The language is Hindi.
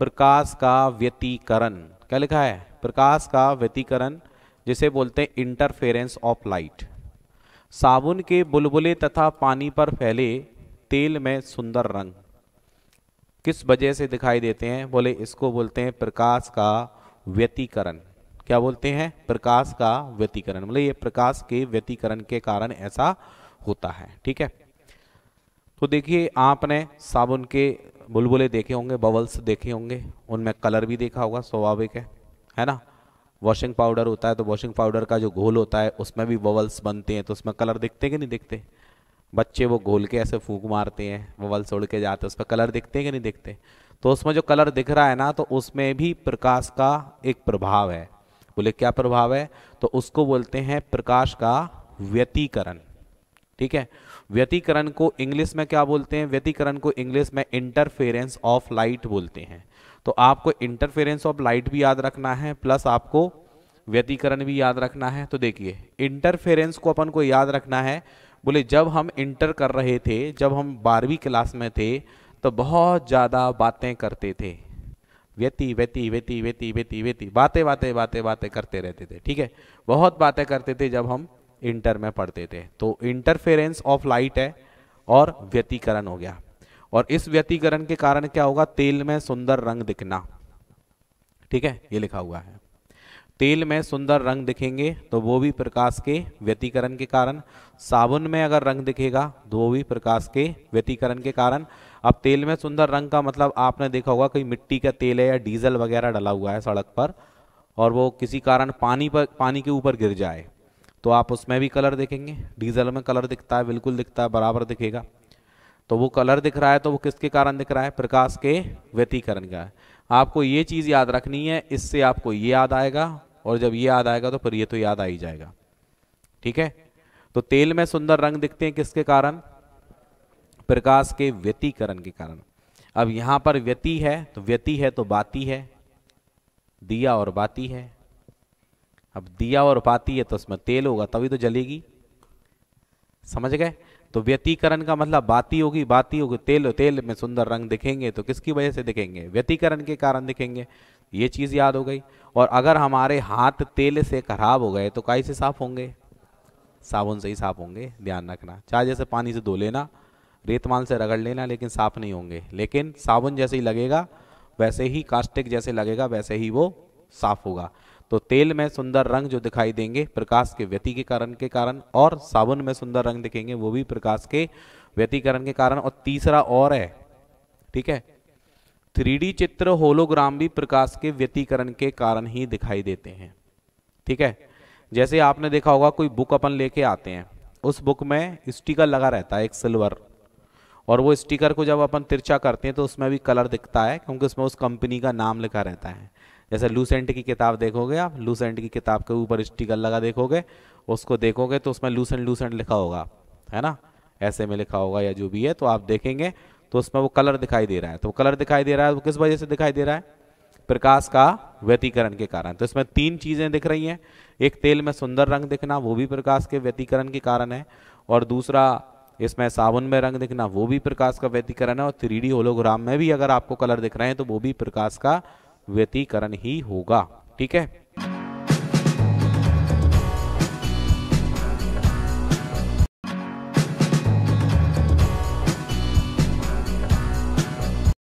प्रकाश का व्यतिकरण, क्या लिखा है, प्रकाश का व्यतिकरण, जिसे बोलते हैं इंटरफेरेंस ऑफ लाइट। साबुन के बुलबुले तथा पानी पर फैले तेल में सुंदर रंग किस वजह से दिखाई देते हैं, बोले इसको बोलते हैं प्रकाश का व्यतिकरण। क्या बोलते हैं, प्रकाश का व्यतिकरण, मतलब ये प्रकाश के व्यतिकरण के कारण ऐसा होता है। ठीक है, तो देखिए आपने साबुन के बुलबुले देखे होंगे, बबल्स देखे होंगे, उनमें कलर भी देखा होगा, स्वाभाविक है ना। वॉशिंग पाउडर होता है तो वॉशिंग पाउडर का जो घोल होता है उसमें भी बबल्स बनते हैं, तो उसमें कलर दिखते हैं कि नहीं दिखते। बच्चे वो घोल के ऐसे फूंक मारते हैं, बबल्स उड़ के जाते हैं, उसमें कलर दिखते हैं कि नहीं दिखते। तो उसमें जो कलर दिख रहा है ना, तो उसमें भी प्रकाश का एक प्रभाव है। बोले क्या प्रभाव है, तो उसको बोलते हैं प्रकाश का व्यतिकरण। ठीक है, व्यतिकरण को इंग्लिश में क्या बोलते हैं, व्यतिकरण को इंग्लिश में इंटरफेरेंस ऑफ लाइट बोलते हैं। तो आपको इंटरफेरेंस ऑफ लाइट भी याद रखना है, प्लस आपको व्यतिकरण भी याद रखना है। तो देखिए इंटरफेरेंस को अपन को याद रखना है, बोले जब हम इंटर कर रहे थे, जब हम 12वीं क्लास में थे, तो बहुत ज़्यादा बातें करते थे, व्यति व्यति व्यति व्यति व्यति व्यति बातें बातें बातें बातें करते रहते थे। ठीक है, बहुत बातें करते थे जब हम इंटर में पढ़ते थे। तो इंटरफेरेंस ऑफ लाइट है और व्यतिकरण हो गया। और इस व्यतिकरण के कारण क्या होगा, तेल में सुंदर रंग दिखना। ठीक है, ये लिखा हुआ है, तेल में सुंदर रंग दिखेंगे तो वो भी प्रकाश के व्यतिकरण के कारण। साबुन में अगर रंग दिखेगा तो वो भी प्रकाश के व्यतिकरण के कारण। अब तेल में सुंदर रंग का मतलब आपने देखा होगा कोई मिट्टी का तेल है या डीजल वगैरह डला हुआ है सड़क पर, और वो किसी कारण पानी के ऊपर गिर जाए तो आप उसमें भी कलर देखेंगे। डीजल में कलर दिखता है, बिल्कुल दिखता है, बराबर दिखेगा। तो वो कलर दिख रहा है तो वो किसके कारण दिख रहा है, प्रकाश के व्यतिकरण का है। आपको ये चीज याद रखनी है, इससे आपको ये याद आएगा, और जब ये याद आएगा तो फिर ये तो याद आ ही जाएगा। ठीक है, तो तेल में सुंदर रंग दिखते हैं किसके कारण, प्रकाश के व्यतिकरण के कारण। अब यहां पर व्यति है तो व्यति है तो बाती है, दिया और बाती है। अब दिया और बाती है तो उसमें तेल होगा तभी तो जलेगी, समझ गए। तो व्यतिकरण का मतलब बाती होगी, बाती होगी तेल, तेल में सुंदर रंग दिखेंगे तो किसकी वजह से दिखेंगे, व्यतिकरण के कारण दिखेंगे। ये चीज याद हो गई। और अगर हमारे हाथ तेल से खराब हो गए तो काई से साफ होंगे, साबुन से ही साफ होंगे, ध्यान रखना। चाहे जैसे पानी से धो लेना, रेतमाल से रगड़ लेना, लेकिन साफ नहीं होंगे। लेकिन साबुन जैसे ही लगेगा वैसे ही, कास्टिक जैसे लगेगा वैसे ही वो साफ होगा। तो तेल में सुंदर रंग जो दिखाई देंगे प्रकाश के व्यतिकरण के कारण, और साबुन में सुंदर रंग दिखेंगे वो भी प्रकाश के व्यतिकरण के कारण। और तीसरा और है, ठीक है, 3D चित्र होलोग्राम भी प्रकाश के व्यतिकरण के कारण ही दिखाई देते हैं। ठीक है, जैसे आपने देखा होगा कोई बुक अपन लेके आते हैं, उस बुक में स्टिकर लगा रहता है एक सिल्वर, और वो स्टिकर को जब अपन तिरछा करते हैं तो उसमें भी कलर दिखता है, क्योंकि उसमें उस कंपनी का नाम लिखा रहता है। जैसे लूसेंट की किताब देखोगे आप, लूसेंट की किताब के ऊपर स्टिकर लगा देखोगे, उसको देखोगे तो उसमें लूसेंट लूसेंट लिखा होगा, है ना, ऐसे में लिखा होगा या जो भी है, तो आप देखेंगे तो उसमें वो कलर दिखाई दे रहा है। तो वो कलर दिखाई दे रहा है, वो किस वजह से दिखाई दे रहा है, प्रकाश का व्यतिकरण के कारण। तो इसमें तीन चीजें दिख रही हैं, एक तेल में सुंदर रंग दिखना वो भी प्रकाश के व्यतिकरण के कारण है, और दूसरा इसमें साबुन में रंग दिखना वो भी प्रकाश का व्यतिकरण है, और 3D होलोग्राम में भी अगर आपको कलर दिख रहे हैं तो वो भी प्रकाश का व्यतिकरण ही होगा। ठीक है।